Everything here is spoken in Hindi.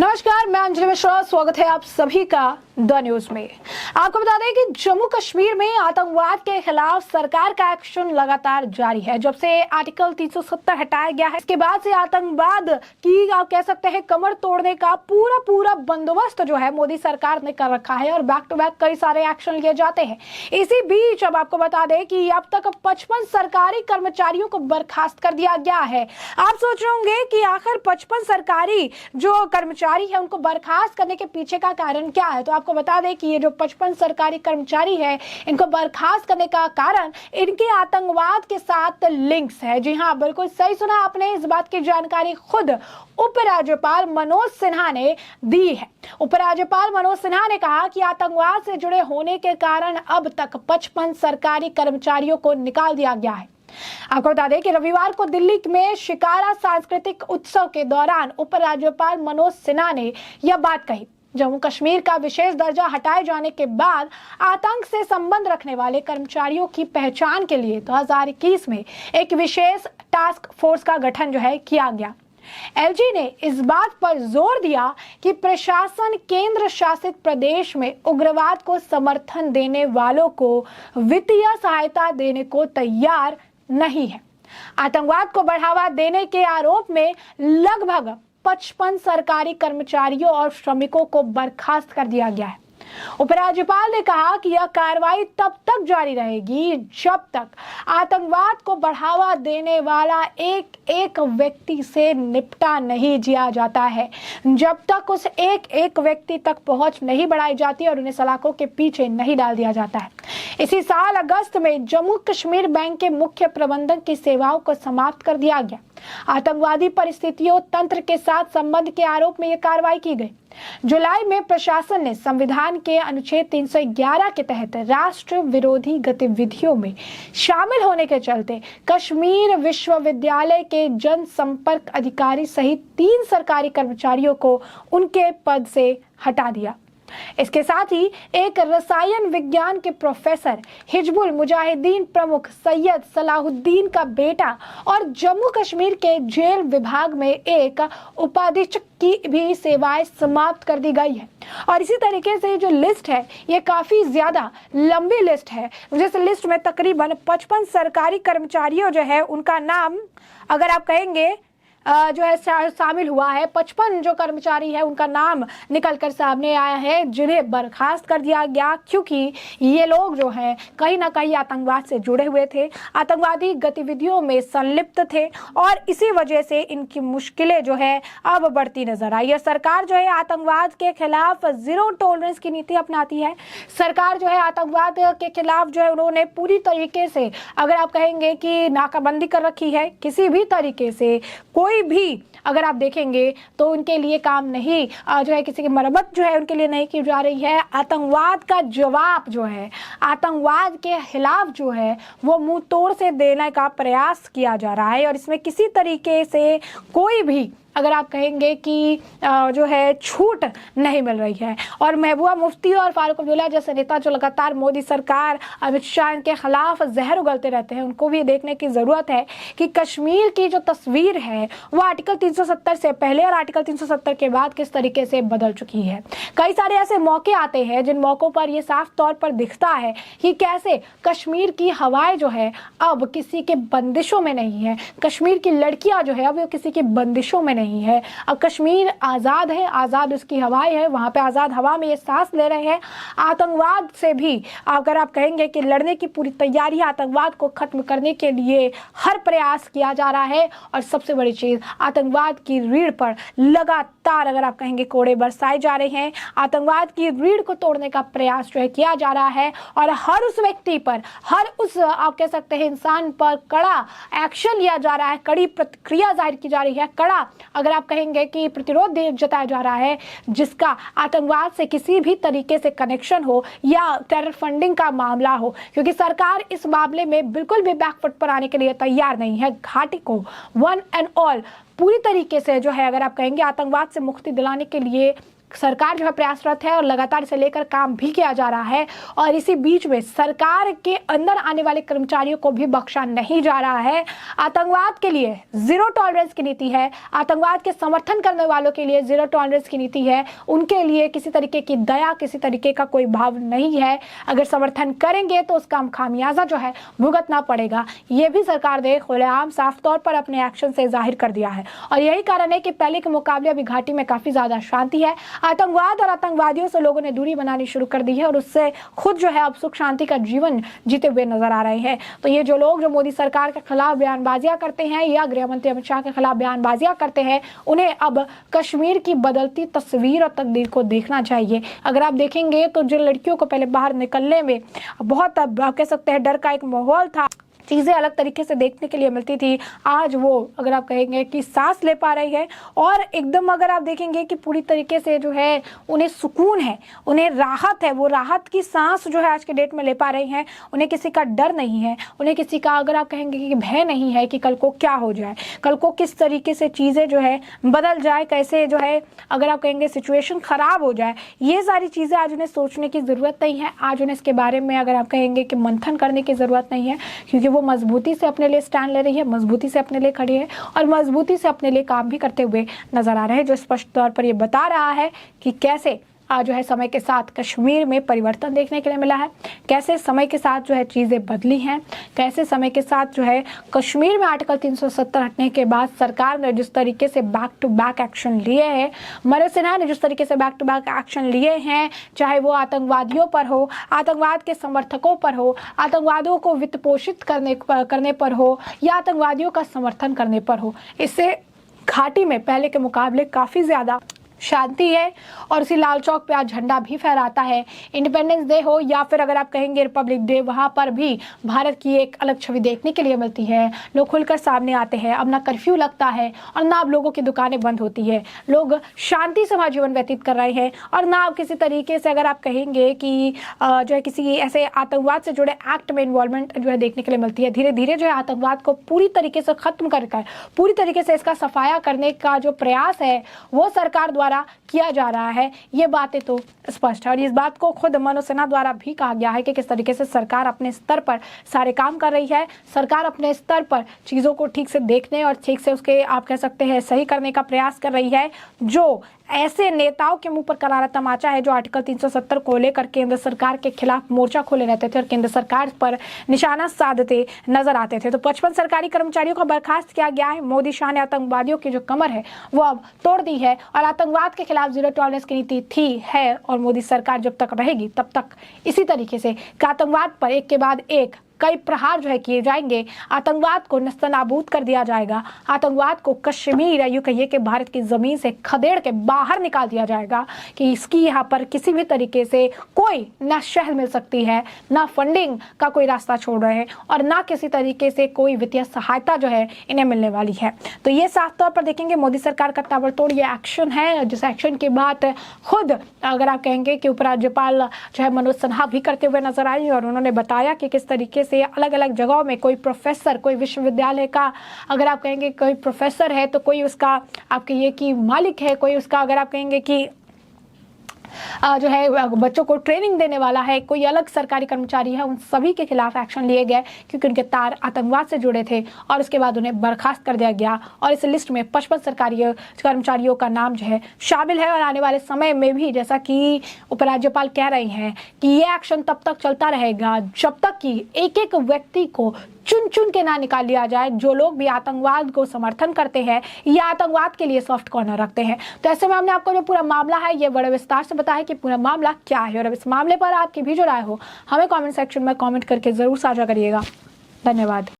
नमस्कार, मैं अंजलि मिश्रा। स्वागत है आप सभी का द न्यूज में। आपको बता दें कि जम्मू कश्मीर में आतंकवाद के खिलाफ सरकार का एक्शन लगातार जारी है। जब से आर्टिकल 370 हटाया गया है, इसके बाद से आतंकवाद की आप कह सकते हैं कमर तोड़ने का पूरा बंदोबस्त जो है मोदी सरकार ने कर रखा है और बैक टू बैक कई सारे एक्शन लिए जाते हैं। इसी बीच अब आपको बता दें कि अब तक 55 सरकारी कर्मचारियों को बर्खास्त कर दिया गया है। आप सोच रहे होंगे कि आखिर 55 सरकारी जो कर्मचारी है उनको बर्खास्त करने के पीछे का कारण क्या है। तो आपको बता दें कि ये जो 55 सरकारी कर्मचारी है, इनको बर्खास्त करने का कारण इनके आतंकवाद के साथ लिंक्स है। जी हाँ, बिल्कुल सही सुना आपने। इस बात की जानकारी खुद उपराज्यपाल मनोज सिन्हा ने दी है। उपराज्यपाल मनोज सिन्हा ने कहा कि आतंकवाद से जुड़े होने के कारण अब तक 55 सरकारी कर्मचारियों को निकाल दिया गया है। आपको बता दें कि रविवार को दिल्ली में शिकारा सांस्कृतिक उत्सव के दौरान उपराज्यपाल मनोज सिन्हा ने यह बात कही। जम्मू कश्मीर का विशेष दर्जा हटाए जाने के बाद आतंक से संबंध रखने वाले कर्मचारियों की पहचान के लिए 2021 में एक विशेष टास्क फोर्स का गठन जो है किया गया। एलजी ने इस बात पर जोर दिया कि प्रशासन केंद्र शासित प्रदेश में उग्रवाद को समर्थन देने वालों को वित्तीय सहायता देने को तैयार नहीं है। आतंकवाद को बढ़ावा देने के आरोप में लगभग 55 सरकारी कर्मचारियों और श्रमिकों को बर्खास्त कर दिया गया है। उपराज्यपाल ने कहा कि यह कार्रवाई तब तक जारी रहेगी जब तक आतंकवाद को बढ़ावा देने वाला एक एक व्यक्ति से निपटा नहीं दिया जाता है, जब तक उस एक एक व्यक्ति तक पहुंच नहीं बढ़ाई जाती और उन्हें सलाखों के पीछे नहीं डाल दिया जाता है। इसी साल अगस्त में जम्मू कश्मीर बैंक के मुख्य प्रबंधक की सेवाओं को समाप्त कर दिया गया। आतंकवादी परिस्थितियों तंत्र के साथ संबंध के आरोप में यह कार्रवाई की गई। जुलाई में प्रशासन ने संविधान के अनुच्छेद 311 के तहत राष्ट्र विरोधी गतिविधियों में शामिल होने के चलते कश्मीर विश्वविद्यालय के जनसंपर्क अधिकारी सहित 3 सरकारी कर्मचारियों को उनके पद से हटा दिया। इसके साथ ही एक रसायन विज्ञान के प्रोफेसर, हिजबुल मुजाहिदीन प्रमुख सैयद सलाहुद्दीन का बेटा और जम्मू कश्मीर के जेल विभाग में एक उपाधीक्षक की भी सेवाएं समाप्त कर दी गई है। और इसी तरीके से जो लिस्ट है ये काफी ज्यादा लंबी लिस्ट है। जिस लिस्ट में तकरीबन 55 सरकारी कर्मचारियों जो है उनका नाम अगर आप कहेंगे जो है शामिल हुआ है। 55 जो कर्मचारी है उनका नाम निकल कर सामने आया है जिन्हें बर्खास्त कर दिया गया, क्योंकि ये लोग जो हैं कहीं ना कहीं आतंकवाद से जुड़े हुए थे, आतंकवादी गतिविधियों में संलिप्त थे और इसी वजह से इनकी मुश्किलें जो है अब बढ़ती नजर आई है। सरकार जो है आतंकवाद के खिलाफ जीरो टॉलरेंस की नीति अपनाती है। सरकार जो है आतंकवाद के खिलाफ जो है उन्होंने पूरी तरीके से अगर आप कहेंगे कि नाकाबंदी कर रखी है। किसी भी तरीके से कोई भी अगर आप देखेंगे तो उनके लिए काम नहीं जो है, किसी की मरम्मत जो है उनके लिए नहीं की जा रही है। आतंकवाद का जवाब जो है, आतंकवाद के खिलाफ जो है वो मुंह तोड़ से देने का प्रयास किया जा रहा है और इसमें किसी तरीके से कोई भी अगर आप कहेंगे कि जो है छूट नहीं मिल रही है। और महबूबा मुफ्ती और फारूक अब्दुल्ला जैसे नेता जो लगातार मोदी सरकार, अमित शाह के खिलाफ जहर उगलते रहते हैं, उनको भी देखने की ज़रूरत है कि कश्मीर की जो तस्वीर है वो आर्टिकल 370 से पहले और आर्टिकल 370 के बाद किस तरीके से बदल चुकी है। कई सारे ऐसे मौके आते हैं जिन मौक़ों पर ये साफ तौर पर दिखता है कि कैसे कश्मीर की हवाएं जो है अब किसी के बंदिशों में नहीं है। कश्मीर की लड़कियाँ जो है अब वो किसी की बंदिशों में नहीं है। अब कश्मीर आजाद है, आजाद उसकी हवाएं है, वहां पे आजाद हवा में ये सांस ले रहे हैं। आतंकवाद से भी अगर आप कहेंगे कि लड़ने की पूरी तैयारी, आतंकवाद को खत्म करने के लिए हर प्रयास किया जा रहा है। और सबसे बड़ी चीज, आतंकवाद की रीढ़ पर लगातार अगर आप कहेंगे कोड़े बरसाए जा रहे हैं। आतंकवाद की रीढ़ को तोड़ने का प्रयास जो है किया जा रहा है और हर उस व्यक्ति पर, हर उस आप कह सकते हैं इंसान पर कड़ा एक्शन लिया जा रहा है, कड़ी प्रतिक्रिया जाहिर की जा रही है, कड़ा अगर आप कहेंगे कि प्रतिरोध जताया जा रहा है जिसका आतंकवाद से किसी भी तरीके से कनेक्शन हो या टेरर फंडिंग का मामला हो, क्योंकि सरकार इस मामले में बिल्कुल भी बैकफुट पर आने के लिए तैयार नहीं है। घाटी को वन एंड ऑल पूरी तरीके से जो है अगर आप कहेंगे आतंकवाद से मुक्ति दिलाने के लिए सरकार जो है प्रयासरत है और लगातार इसे लेकर काम भी किया जा रहा है। और इसी बीच में सरकार के अंदर आने वाले कर्मचारियों को भी बख्शा नहीं जा रहा है। आतंकवाद के लिए जीरो टॉलरेंस की नीति है, आतंकवाद के समर्थन करने वालों के लिए जीरो टॉलरेंस की नीति है। उनके लिए किसी तरीके की दया, किसी तरीके का कोई भाव नहीं है। अगर समर्थन करेंगे तो उसका खामियाजा जो है भुगतना पड़ेगा। ये भी सरकार ने खुलेआम साफ तौर पर अपने एक्शन से जाहिर कर दिया है। और यही कारण है कि पहले के मुकाबले अभी घाटी में काफी ज्यादा शांति है। आतंकवाद और आतंकवादियों से लोगों ने दूरी बनानी शुरू कर दी है और उससे खुद जो है अब सुख शांति का जीवन जीते हुए नजर आ रहे हैं। तो ये जो लोग जो मोदी सरकार के खिलाफ बयानबाजियां करते हैं या गृह मंत्री अमित शाह के खिलाफ बयानबाजियां करते हैं, उन्हें अब कश्मीर की बदलती तस्वीर और तकदीर को देखना चाहिए। अगर आप देखेंगे तो जिन लड़कियों को पहले बाहर निकलने में बहुत आप कह सकते हैं डर का एक माहौल था, चीज़ें अलग तरीके से देखने के लिए मिलती थी, आज वो अगर आप कहेंगे कि सांस ले पा रही है और एकदम अगर आप देखेंगे कि पूरी तरीके से जो है उन्हें सुकून है, उन्हें राहत है, वो राहत की सांस जो है आज के डेट में ले पा रही हैं। उन्हें किसी का डर नहीं है, उन्हें किसी का अगर आप कहेंगे कि भय नहीं है कि कल को क्या हो जाए, कल को किस तरीके से चीज़ें जो है बदल जाए, कैसे जो है अगर आप कहेंगे सिचुएशन ख़राब हो जाए। ये सारी चीज़ें आज उन्हें सोचने की ज़रूरत नहीं है। आज उन्हें इसके बारे में अगर आप कहेंगे कि मंथन करने की ज़रूरत नहीं है, क्योंकि वो मजबूती से अपने लिए स्टैंड ले रही है, मजबूती से अपने लिए खड़ी है और मजबूती से अपने लिए काम भी करते हुए नजर आ रहे हैं, जो स्पष्ट तौर पर ये बता रहा है कि कैसे आज जो है समय के साथ कश्मीर में परिवर्तन देखने के लिए मिला है, कैसे समय के साथ जो है चीज़ें बदली हैं, कैसे समय के साथ जो है कश्मीर में आर्टिकल 370 हटने के बाद सरकार ने जिस तरीके से बैक टू बैक एक्शन लिए हैं, मनोज सिन्हा ने जिस तरीके से बैक टू बैक एक्शन लिए हैं, चाहे वो आतंकवादियों पर हो, आतंकवाद के समर्थकों पर हो, आतंकवादियों को वित्त पोषित करने पर हो या आतंकवादियों का समर्थन करने पर हो, इससे घाटी में पहले के मुकाबले काफ़ी ज़्यादा शांति है। और उसी लाल चौक पे आज झंडा भी फहराता है। इंडिपेंडेंस डे हो या फिर अगर आप कहेंगे रिपब्लिक डे, वहाँ पर भी भारत की एक अलग छवि देखने के लिए मिलती है। लोग खुलकर सामने आते हैं, अब ना कर्फ्यू लगता है और ना अब लोगों की दुकानें बंद होती है, लोग शांति से वहाँ जीवन व्यतीत कर रहे हैं और ना अब किसी तरीके से अगर आप कहेंगे कि जो है किसी ऐसे आतंकवाद से जुड़े एक्ट में इन्वॉल्वमेंट जो है देखने के लिए मिलती है। धीरे धीरे जो है आतंकवाद को पूरी तरीके से खत्म कर पूरी तरीके से इसका सफाया करने का जो प्रयास है वो सरकार द्वारा किया जा रहा है। ये बातें तो स्पष्ट है और इस बात को खुद मनोज सिन्हा द्वारा भी कहा गया है कि किस तरीके से सरकार अपने स्तर पर सारे काम कर रही है। सरकार अपने स्तर पर चीज़ों को ठीक से देखने और ठीक से उसके आप कह सकते हैं सही करने का प्रयास कर रही है। जो ऐसे नेताओं के मुंह पर करारा तमाचा है जो आर्टिकल 370 को लेकर केंद्र सरकार के खिलाफ मोर्चा खोले रहते थे और केंद्र सरकार पर निशाना साधते नजर आते थे, तो 55 सरकारी कर्मचारियों को बर्खास्त किया गया है। मोदी शाह ने आतंकवादियों की जो कमर है वो अब तोड़ दी है और आतंकवाद के खिलाफ जीरो टॉलरेंस की नीति थी, है और मोदी सरकार जब तक रहेगी तब तक इसी तरीके से आतंकवाद पर एक के बाद एक कई प्रहार जो है किए जाएंगे। आतंकवाद को नस्तनाबूद कर दिया जाएगा, आतंकवाद को कश्मीर या यूं कहिए कि भारत की ज़मीन से खदेड़ के बाहर निकाल दिया जाएगा कि इसकी यहाँ पर किसी भी तरीके से कोई ना शहर मिल सकती है, ना फंडिंग का कोई रास्ता छोड़ रहे हैं और ना किसी तरीके से कोई वित्तीय सहायता जो है इन्हें मिलने वाली है। तो ये साफ तौर पर देखेंगे मोदी सरकार का ताबड़तोड़ ये एक्शन है, जिस एक्शन की बात खुद अगर आप कहेंगे कि उपराज्यपाल जो है मनोज सिन्हा भी करते हुए नजर आई और उन्होंने बताया कि किस तरीके से अलग अलग जगहों में कोई प्रोफेसर, कोई विश्वविद्यालय का अगर आप कहेंगे कोई प्रोफेसर है तो कोई उसका आप कहिए कि मालिक है, कोई उसका अगर आप कहेंगे कि जो है बच्चों को ट्रेनिंग देने वाला है, कोई अलग सरकारी कर्मचारी है, उन सभी के खिलाफ एक्शन लिए गए क्योंकि उनके तार आतंकवाद से जुड़े थे और उसके बाद उन्हें बर्खास्त कर दिया गया और इस लिस्ट में 55 सरकारी कर्मचारियों का नाम जो है शामिल है। और आने वाले समय में भी जैसा कि उपराज्यपाल कह रहे हैं कि ये एक्शन तब तक चलता रहेगा जब तक कि एक एक व्यक्ति को चुन चुन के ना निकाल लिया जाए जो लोग भी आतंकवाद को समर्थन करते हैं या आतंकवाद के लिए सॉफ्ट कॉर्नर रखते हैं। तो ऐसे में हमने आपको जो पूरा मामला है ये बड़े विस्तार से बताया कि पूरा मामला क्या है और अब इस मामले पर आपकी भी जो राय हो हमें कमेंट सेक्शन में कमेंट करके जरूर साझा करिएगा। धन्यवाद।